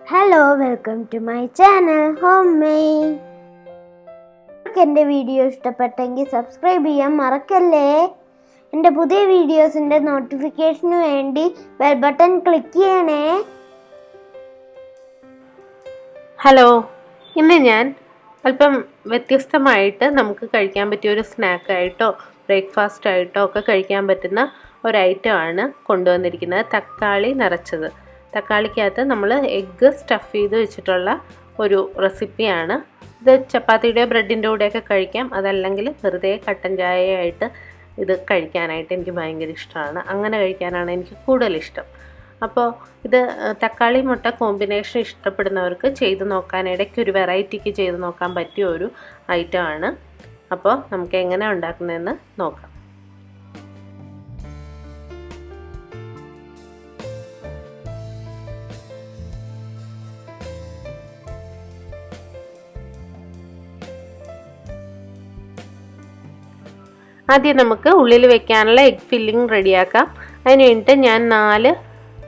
Hello, welcome to my channel homemade. എൻ്റെ video ഇഷ്ടപ്പെട്ടെങ്കിൽ subscribe ചെയ്യാൻ മറക്കല്ലേ. എൻ്റെ പുതിയ വീഡിയോസിൻ്റെ നോട്ടിഫിക്കേഷന് വേണ്ടി ബെൽ ബട്ടൺ ക്ലിക്ക് ചെയ്യണേ. ഹലോ, ഇന്ന് ഞാൻ അല്പം വ്യത്യസ്തമായിട്ട് നമുക്ക് കഴിക്കാൻ പറ്റിയ ഒരു സ്നാക്കായിട്ടോ ബ്രേക്ക്ഫാസ്റ്റ് ആയിട്ടോ ഒക്കെ കഴിക്കാൻ പറ്റുന്ന ഒരു ഐറ്റമാണ് കൊണ്ടുവന്നിരിക്കുന്നത്. തക്കാളി നിറച്ചത്. തക്കാളിക്കകത്ത് നമ്മൾ എഗ്ഗ് സ്റ്റഫ് ചെയ്ത് വെച്ചിട്ടുള്ള ഒരു റെസിപ്പിയാണ്. ഇത് ചപ്പാത്തിയുടെയോ ബ്രെഡിൻ്റെ കൂടെയൊക്കെ കഴിക്കാം. അതല്ലെങ്കിൽ വെറുതെ കട്ടൻ ചായയായിട്ട് ഇത് കഴിക്കാനായിട്ട് എനിക്ക് ഭയങ്കര ഇഷ്ടമാണ്. അങ്ങനെ കഴിക്കാനാണ് എനിക്ക് കൂടുതലിഷ്ടം. അപ്പോൾ ഇത് തക്കാളി മുട്ട കോമ്പിനേഷൻ ഇഷ്ടപ്പെടുന്നവർക്ക് ചെയ്ത് നോക്കാൻ, ഇടയ്ക്ക് ഒരു വെറൈറ്റിക്ക് ചെയ്ത് നോക്കാൻ പറ്റിയ ഒരു ഐറ്റമാണ്. അപ്പോൾ നമുക്ക് എങ്ങനെ ഉണ്ടാക്കുന്നതെന്ന് നോക്കാം. ആദ്യം നമുക്ക് ഉള്ളിൽ വെക്കാനുള്ള എഗ് ഫില്ലിംഗ് റെഡിയാക്കാം. അതിന് വേണ്ടിയിട്ട് ഞാൻ 4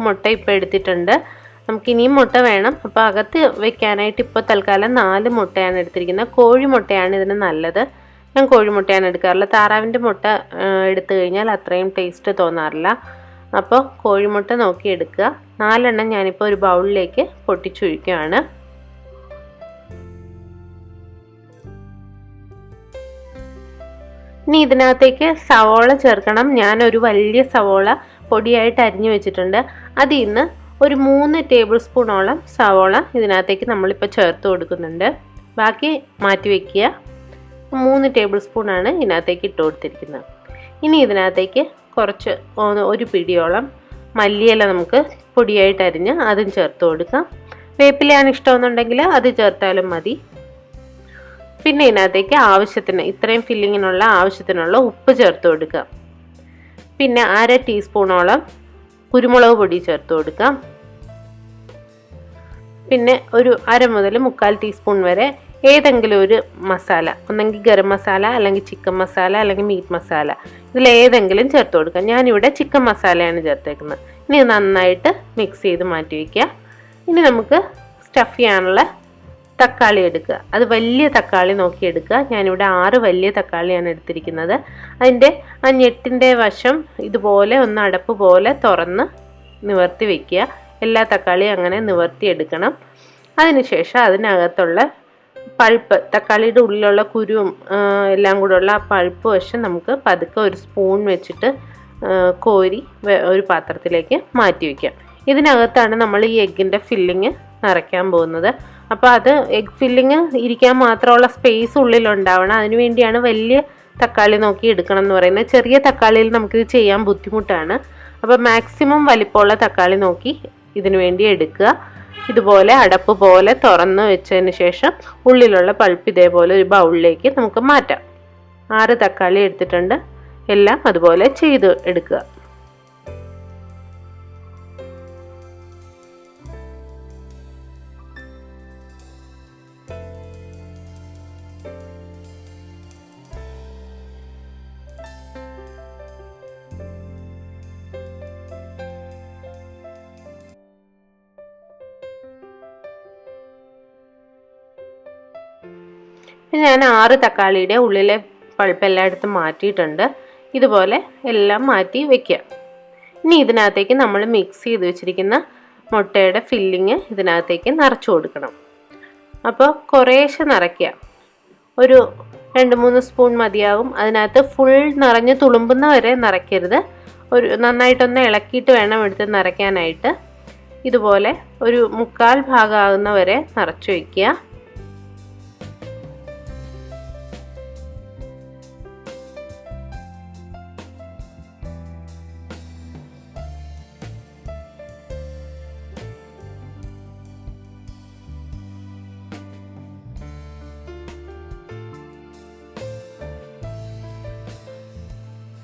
മുട്ട ഇപ്പോൾ എടുത്തിട്ടുണ്ട്. നമുക്ക് ഇനിയും മുട്ട വേണം. അപ്പോൾ അകത്ത് വെക്കാനായിട്ട് ഇപ്പോൾ തൽക്കാലം 4 മുട്ടയാണ് എടുത്തിരിക്കുന്നത്. കോഴിമുട്ടയാണ് ഇതിന് നല്ലത്. ഞാൻ കോഴിമുട്ടയാണ് എടുക്കാറുള്ളത്. താറാവിൻ്റെ മുട്ട എടുത്തു കഴിഞ്ഞാൽ അത്രയും ടേസ്റ്റ് തോന്നാറില്ല. അപ്പോൾ കോഴിമുട്ട നോക്കി എടുക്കുക. 4 എണ്ണം ഞാനിപ്പോൾ ഒരു ബൗളിലേക്ക് പൊട്ടിച്ചൊഴിക്കുകയാണ്. ഇനി ഇതിനകത്തേക്ക് സവോള ചേർക്കണം. ഞാനൊരു വലിയ സവോള പൊടിയായിട്ട് അരിഞ്ഞു വെച്ചിട്ടുണ്ട്. അതിൽ നിന്ന് ഒരു 3 ടേബിൾ സ്പൂണോളം സവോള ഇതിനകത്തേക്ക് നമ്മളിപ്പോൾ ചേർത്ത് കൊടുക്കുന്നുണ്ട്. ബാക്കി മാറ്റി വയ്ക്കുക. 3 ടേബിൾ സ്പൂണാണ് ഇതിനകത്തേക്ക് ഇട്ട് കൊടുത്തിരിക്കുന്നത്. ഇനി ഇതിനകത്തേക്ക് കുറച്ച് ഒരു പിടിയോളം മല്ലിയില നമുക്ക് പൊടിയായിട്ട് അരിഞ്ഞ് അതും ചേർത്ത് കൊടുക്കാം. വേപ്പിലയാണ് ഇഷ്ടമെന്നുണ്ടെങ്കിൽ അത് ചേർത്താലും മതി. പിന്നെ ഇതിനകത്തേക്ക് ആവശ്യത്തിന്, ഇത്രയും ഫില്ലിങ്ങിനുള്ള ആവശ്യത്തിനുള്ള ഉപ്പ് ചേർത്ത് കൊടുക്കുക. പിന്നെ 1/2 ടീസ്പൂണോളം കുരുമുളക് പൊടി ചേർത്ത് കൊടുക്കാം. പിന്നെ ഒരു 1/2 മുതൽ 1/4 ടീസ്പൂൺ വരെ ഏതെങ്കിലും ഒരു മസാല, ഒന്നെങ്കിൽ ഗരം മസാല, അല്ലെങ്കിൽ ചിക്കൻ മസാല, അല്ലെങ്കിൽ മീറ്റ് മസാല, ഇതിലേതെങ്കിലും ചേർത്ത് കൊടുക്കാം. ഞാനിവിടെ ചിക്കൻ മസാലയാണ് ചേർത്തേക്കുന്നത്. ഇനി നന്നായിട്ട് മിക്സ് ചെയ്ത് മാറ്റി വയ്ക്കുക. ഇനി നമുക്ക് സ്റ്റഫ് ചെയ്യാനുള്ള തക്കാളി എടുക്കുക. അത് വലിയ തക്കാളി നോക്കി എടുക്കുക. ഞാനിവിടെ 6 വലിയ തക്കാളിയാണ് എടുത്തിരിക്കുന്നത്. അതിൻ്റെ ആ ഞെട്ടിൻ്റെ വശം ഇതുപോലെ ഒന്ന് അടപ്പ് പോലെ തുറന്ന് നിവർത്തി വയ്ക്കുക. എല്ലാ തക്കാളിയും അങ്ങനെ നിവർത്തി എടുക്കണം. അതിനുശേഷം അതിനകത്തുള്ള പൾപ്പ്, തക്കാളിയുടെ ഉള്ളിലുള്ള കുരുവും എല്ലാം കൂടെ ഉള്ള ആ പൾപ്പ് വശം നമുക്ക് പതുക്കെ ഒരു സ്പൂൺ വെച്ചിട്ട് കോരി ഒരു പാത്രത്തിലേക്ക് മാറ്റി വയ്ക്കാം. ഇതിനകത്താണ് നമ്മൾ ഈ എഗ്ഗിൻ്റെ ഫില്ലിങ് നിറയ്ക്കാൻ പോകുന്നത്. അപ്പോൾ അത് എഗ് ഫില്ലിങ് ഇരിക്കാൻ മാത്രമുള്ള സ്പേസ് ഉള്ളിലുണ്ടാവണം. അതിന് വേണ്ടിയാണ് വലിയ തക്കാളി നോക്കി എടുക്കണം എന്ന് പറയുന്നത്. ചെറിയ തക്കാളിയിൽ നമുക്കിത് ചെയ്യാൻ ബുദ്ധിമുട്ടാണ്. അപ്പോൾ മാക്സിമം വലിപ്പമുള്ള തക്കാളി നോക്കി ഇതിനു വേണ്ടി എടുക്കുക. ഇതുപോലെ അടപ്പ് പോലെ തുറന്ന് വെച്ചതിന് ശേഷം ഉള്ളിലുള്ള പൾപ്പ് ഇതേപോലെ ഒരു ബൗളിലേക്ക് നമുക്ക് മാറ്റാം. 6 തക്കാളി എടുത്തിട്ടുണ്ട്. എല്ലാം അതുപോലെ ചെയ്ത് എടുക്കുക. ഞാൻ 6 തക്കാളിയുടെ ഉള്ളിലെ പൾപ്പ് എല്ലായിടത്തും മാറ്റിയിട്ടുണ്ട്. ഇതുപോലെ എല്ലാം മാറ്റി വെക്കുക. ഇനി ഇതിനകത്തേക്ക് നമ്മൾ മിക്സ് ചെയ്ത് വെച്ചിരിക്കുന്ന മുട്ടയുടെ ഫില്ലിങ് ഇതിനകത്തേക്ക് നിറച്ചു കൊടുക്കണം. അപ്പോൾ കുറേശ്ശെ നിറയ്ക്കുക. ഒരു 2-3 സ്പൂൺ മതിയാവും. അതിനകത്ത് ഫുൾ നിറഞ്ഞ് തുളുമ്പുന്ന വരെ നിറയ്ക്കരുത്. ഒരു നന്നായിട്ടൊന്ന് ഇളക്കിയിട്ട് വേണം എടുത്ത് നിറയ്ക്കാനായിട്ട്. ഇതുപോലെ ഒരു 1/4 ഭാഗമാകുന്ന വരെ നിറച്ചു വയ്ക്കുക.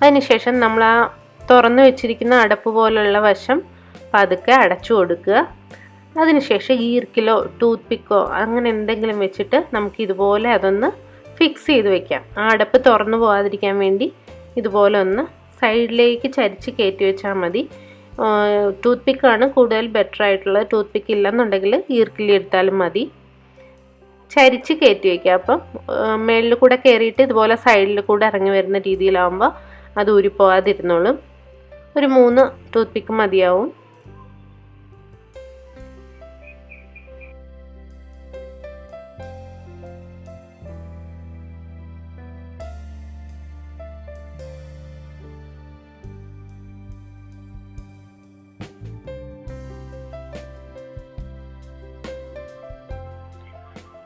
അതിനുശേഷം നമ്മൾ ആ തുറന്നു വെച്ചിരിക്കുന്ന അടപ്പ് പോലുള്ള വശം പതുക്കെ അടച്ചു കൊടുക്കുക. അതിനുശേഷം ഈർക്കിലോ ടൂത്ത് പിക്കോ അങ്ങനെ എന്തെങ്കിലും വെച്ചിട്ട് നമുക്ക് ഇതുപോലെ അതൊന്ന് ഫിക്സ് ചെയ്ത് വെക്കാം. ആ അടപ്പ് തുറന്നു പോകാതിരിക്കാൻ വേണ്ടി ഇതുപോലെ ഒന്ന് സൈഡിലേക്ക് ചരിച്ച് കയറ്റി വെച്ചാൽ മതി. ടൂത്ത് പിക്കാണ് കൂടുതൽ ബെറ്റർ ആയിട്ടുള്ളത്. ടൂത്ത് പിക്ക് ഇല്ലെന്നുണ്ടെങ്കിൽ ഈർക്കിലി എടുത്താലും മതി. ചരിച്ച് കയറ്റി വയ്ക്കുക. അപ്പം മേളിൽ കൂടെ കയറിയിട്ട് ഇതുപോലെ സൈഡിൽ കൂടെ ഇറങ്ങി വരുന്ന രീതിയിലാവുമ്പോൾ അത് ഊരിപ്പോവാതിരുന്നോളും. ഒരു 3 ടൂത്ത് പിക്ക് മതിയാവും.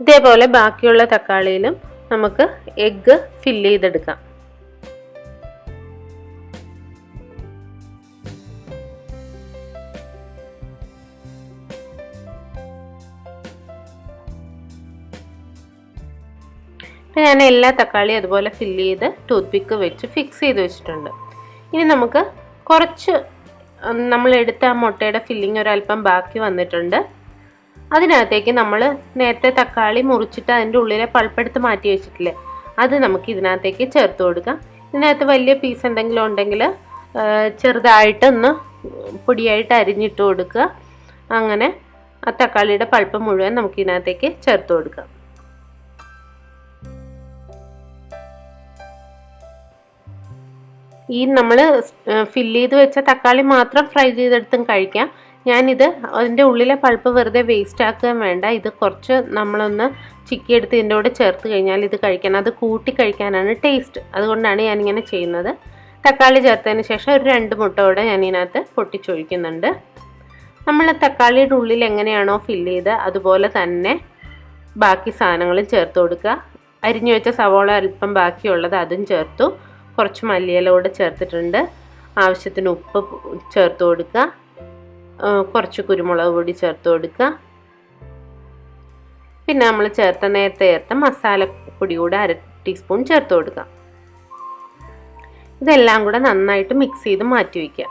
ഇതേപോലെ ബാക്കിയുള്ള തക്കാളിയിലും നമുക്ക് എഗ്ഗ് ഫില്ല് ചെയ്തെടുക്കാം. ഞാൻ എല്ലാ തക്കാളിയും അതുപോലെ ഫില്ല് ചെയ്ത് ടൂത്ത് പിക്ക് വെച്ച് ഫിക്സ് ചെയ്ത് വെച്ചിട്ടുണ്ട്. ഇനി നമുക്ക് കുറച്ച് നമ്മൾ എടുത്ത ആ മുട്ടയുടെ ഫില്ലിങ് ഒരല്പം ബാക്കി വന്നിട്ടുണ്ട്. അതിനകത്തേക്ക് നമ്മൾ നേരത്തെ തക്കാളി മുറിച്ചിട്ട് അതിൻ്റെ ഉള്ളിലെ പൾപ്പെടുത്ത് മാറ്റി വെച്ചിട്ടില്ലേ, അത് നമുക്ക് ഇതിനകത്തേക്ക് ചേർത്ത് കൊടുക്കാം. ഇതിനകത്ത് വലിയ പീസ് എന്തെങ്കിലും ഉണ്ടെങ്കിൽ ചെറുതായിട്ട് ഒന്ന് പൊടിയായിട്ട് അരിഞ്ഞിട്ട് കൊടുക്കുക. അങ്ങനെ ആ തക്കാളിയുടെ പൾപ്പ് മുഴുവൻ നമുക്ക് ഇതിനകത്തേക്ക് ചേർത്ത് കൊടുക്കാം. ഈ നമ്മൾ ഫില്ല് ചെയ്ത് വെച്ച തക്കാളി മാത്രം ഫ്രൈ ചെയ്തെടുത്തും കഴിക്കാം. ഞാനിത് അതിൻ്റെ ഉള്ളിലെ പൾപ്പ് വെറുതെ വേസ്റ്റ് ആക്കുകയും വേണ്ട. ഇത് കുറച്ച് നമ്മളൊന്ന് ചിക്കിയെടുത്ത് ഇതിൻ്റെ കൂടെ ചേർത്ത് കഴിഞ്ഞാൽ ഇത് കഴിക്കണം. അത് കൂട്ടി കഴിക്കാനാണ് ടേസ്റ്റ്. അതുകൊണ്ടാണ് ഞാനിങ്ങനെ ചെയ്യുന്നത്. തക്കാളി ചേർത്തതിന് ശേഷം ഒരു 2 മുട്ട കൂടെ ഞാൻ ഇതിനകത്ത് പൊട്ടിച്ചൊഴിക്കുന്നുണ്ട്. നമ്മൾ തക്കാളിയുടെ ഉള്ളിൽ എങ്ങനെയാണോ ഫില്ല് ചെയ്ത് അതുപോലെ തന്നെ ബാക്കി സാധനങ്ങളും ചേർത്ത് കൊടുക്കുക. അരിഞ്ഞു വെച്ച സവോള അല്പം ബാക്കിയുള്ളത് അതും ചേർത്തു. കുറച്ച് മല്ലിയില കൂടെ ചേർത്തിട്ടുണ്ട്. ആവശ്യത്തിന് ഉപ്പ് ചേർത്ത് കൊടുക്കുക. കുറച്ച് കുരുമുളക് പൊടി ചേർത്ത് കൊടുക്കുക. പിന്നെ നമ്മൾ നേരത്തെ ചേർത്ത മസാലപ്പൊടി കൂടെ 1/2 ടീസ്പൂൺ ചേർത്ത് കൊടുക്കുക. ഇതെല്ലാം കൂടെ നന്നായിട്ട് മിക്സ് ചെയ്ത് മാറ്റി വയ്ക്കുക.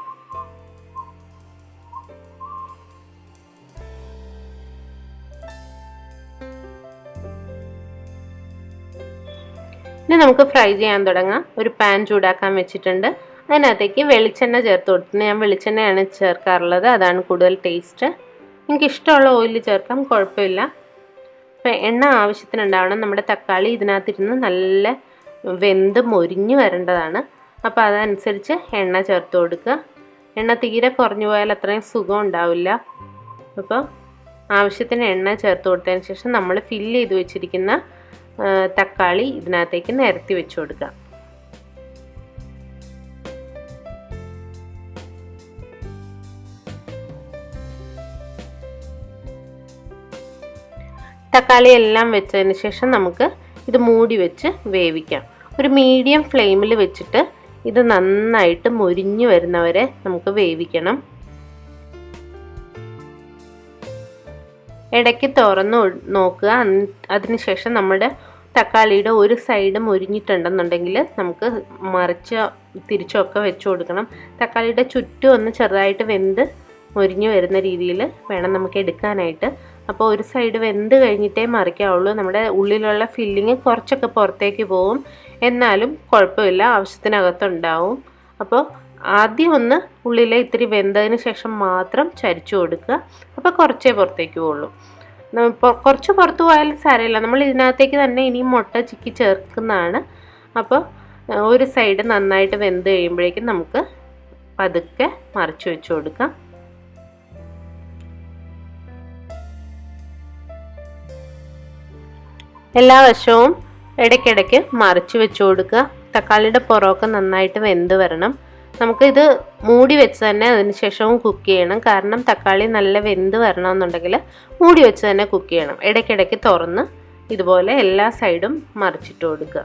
ഇനി നമുക്ക് ഫ്രൈ ചെയ്യാൻ തുടങ്ങാം. ഒരു പാൻ ചൂടാക്കാൻ വെച്ചിട്ടുണ്ട്. അതിനകത്തേക്ക് വെളിച്ചെണ്ണ ചേർത്ത് കൊടുത്തിട്ട്, ഞാൻ വെളിച്ചെണ്ണയാണ് ചേർക്കാറുള്ളത്, അതാണ് കൂടുതൽ ടേസ്റ്റ്. നിങ്ങൾക്ക് ഇഷ്ടമുള്ള ഓയിൽ ചേർക്കാം, കുഴപ്പമില്ല. അപ്പോൾ എണ്ണ ആവശ്യത്തിനുണ്ടാവണം. നമ്മുടെ തക്കാളി ഇതിനകത്തിരുന്ന് നല്ല വെന്ത് മൊരിഞ്ഞ് വരേണ്ടതാണ്. അപ്പോൾ അതനുസരിച്ച് എണ്ണ ചേർത്ത് കൊടുക്കുക. എണ്ണ തീരെ കുറഞ്ഞു പോയാൽ അത്രയും സുഖം ഉണ്ടാവില്ല. അപ്പോൾ ആവശ്യത്തിന് എണ്ണ ചേർത്ത് കൊടുത്തതിന് ശേഷം നമ്മൾ ഫില്ല് ചെയ്ത് വെച്ചിരിക്കുന്ന തക്കാളി ഇതിനകത്തേക്ക് നിരത്തി വെച്ച് കൊടുക്കുക. തക്കാളി എല്ലാം വെച്ചതിന് ശേഷം നമുക്ക് ഇത് മൂടി വെച്ച് വേവിക്കാം. ഒരു മീഡിയം ഫ്ലെയിമിൽ വെച്ചിട്ട് ഇത് നന്നായിട്ട് മൊരിഞ്ഞു വരുന്നവരെ നമുക്ക് വേവിക്കണം. ഇടയ്ക്ക് തുറന്ന് നോക്കുക. അതിനുശേഷം നമ്മുടെ തക്കാളിയുടെ ഒരു സൈഡ് മൊരിഞ്ഞിട്ടുണ്ടെന്നുണ്ടെങ്കിൽ നമുക്ക് മറിച്ച് തിരിച്ചൊക്കെ വെച്ച് കൊടുക്കണം. തക്കാളിയുടെ ചുറ്റും ഒന്ന് ചെറുതായിട്ട് വെന്ത് മൊരിഞ്ഞു വരുന്ന രീതിയിൽ വേണം നമുക്ക് എടുക്കാനായിട്ട്. അപ്പോൾ ഒരു സൈഡ് വെന്ത് കഴിഞ്ഞിട്ടേ മറിക്കാവുള്ളൂ. നമ്മുടെ ഉള്ളിലുള്ള ഫില്ലിങ് കുറച്ചൊക്കെ പുറത്തേക്ക് പോവും, എന്നാലും കുഴപ്പമില്ല, ആവശ്യത്തിനകത്തുണ്ടാവും. അപ്പോൾ ആദ്യം ഒന്ന് ഉള്ളിലെ ഇത്തിരി വെന്തതിന് ശേഷം മാത്രം ചരിച്ചു കൊടുക്കുക. അപ്പോൾ കുറച്ചേ പുറത്തേക്ക് പോവുള്ളൂ. കുറച്ച് പുറത്ത് പോയാലും സാരമില്ല, നമ്മൾ ഇതിനകത്തേക്ക് തന്നെ ഇനിയും മുട്ട ചിക്കി ചേർക്കുന്നതാണ്. അപ്പോൾ ഒരു സൈഡ് നന്നായിട്ട് വെന്ത് കഴിയുമ്പോഴേക്കും നമുക്ക് പതുക്കെ മറിച്ച് വെച്ച് കൊടുക്കാം. എല്ലാ വശവും ഇടയ്ക്കിടയ്ക്ക് മറിച്ച് വെച്ച് കൊടുക്കുക. തക്കാളിയുടെ പുറമൊക്കെ നന്നായിട്ട് വെന്ത് വരണം. നമുക്കിത് മൂടി വെച്ച് തന്നെ അതിന് ശേഷവും കുക്ക് ചെയ്യണം. കാരണം തക്കാളി നല്ല വെന്ത് വരണമെന്നുണ്ടെങ്കിൽ മൂടി വെച്ച് തന്നെ കുക്ക് ചെയ്യണം. ഇടയ്ക്കിടയ്ക്ക് തുറന്ന് ഇതുപോലെ എല്ലാ സൈഡും മറിച്ചിട്ട് കൊടുക്കുക.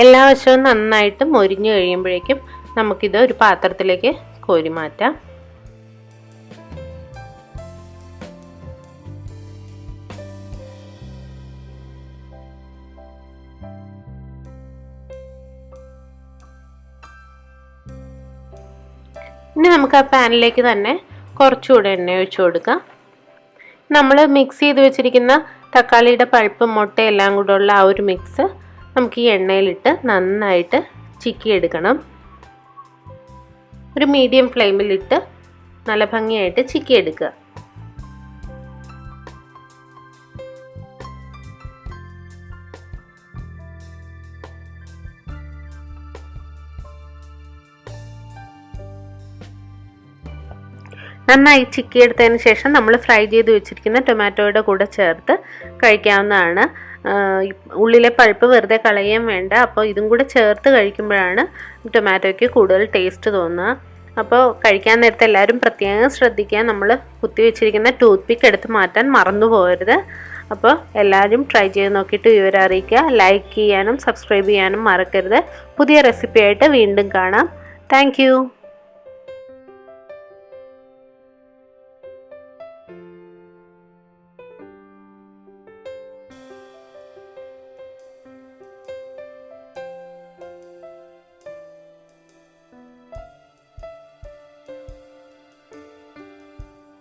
എല്ലാ വശവും നന്നായിട്ട് മൊരിഞ്ഞു കഴിയുമ്പോഴേക്കും നമുക്കിത് ഒരു പാത്രത്തിലേക്ക് കോരി മാറ്റാം. നമുക്ക് ആ പാനിലേക്ക് തന്നെ കുറച്ചുകൂടെ എണ്ണ ഒഴിച്ചു കൊടുക്കാം. നമ്മൾ മിക്സ് ചെയ്ത് വെച്ചിരിക്കുന്ന തക്കാളിയുടെ പൾപ്പും മുട്ടയും എല്ലാം കൂടെ ഉള്ള ആ ഒരു മിക്സ് നമുക്ക് ഈ എണ്ണയിലിട്ട് നന്നായിട്ട് ചിക്കിയെടുക്കണം. ഒരു മീഡിയം ഫ്ലെയിമിലിട്ട് നല്ല ഭംഗിയായിട്ട് ചിക്കിയെടുക്കുക. നന്നായി ചിക്കിയെടുത്തതിന് ശേഷം നമ്മൾ ഫ്രൈ ചെയ്ത് വെച്ചിരിക്കുന്ന ടൊമാറ്റോയുടെ കൂടെ ചേർത്ത് കഴിക്കാവുന്നതാണ്. ഉള്ളിലെ പൾപ്പ് വെറുതെ കളയാൻ വേണ്ട. അപ്പോൾ ഇതും കൂടെ ചേർത്ത് കഴിക്കുമ്പോഴാണ് ടൊമാറ്റോയ്ക്ക് കൂടുതൽ ടേസ്റ്റ് തോന്നുക. അപ്പോൾ കഴിക്കാൻ നേരത്തെ എല്ലാവരും പ്രത്യേകം ശ്രദ്ധിക്കുക, നമ്മൾ കുത്തി വെച്ചിരിക്കുന്ന ടൂത്ത് പിക്ക് എടുത്ത് മാറ്റാൻ മറന്നു പോകരുത്. അപ്പോൾ എല്ലാവരും ട്രൈ ചെയ്ത് നോക്കിയിട്ട് വിവരം അറിയിക്കുക. ലൈക്ക് ചെയ്യാനും സബ്സ്ക്രൈബ് ചെയ്യാനും മറക്കരുത്. പുതിയ റെസിപ്പിയായിട്ട് വീണ്ടും കാണാം. താങ്ക്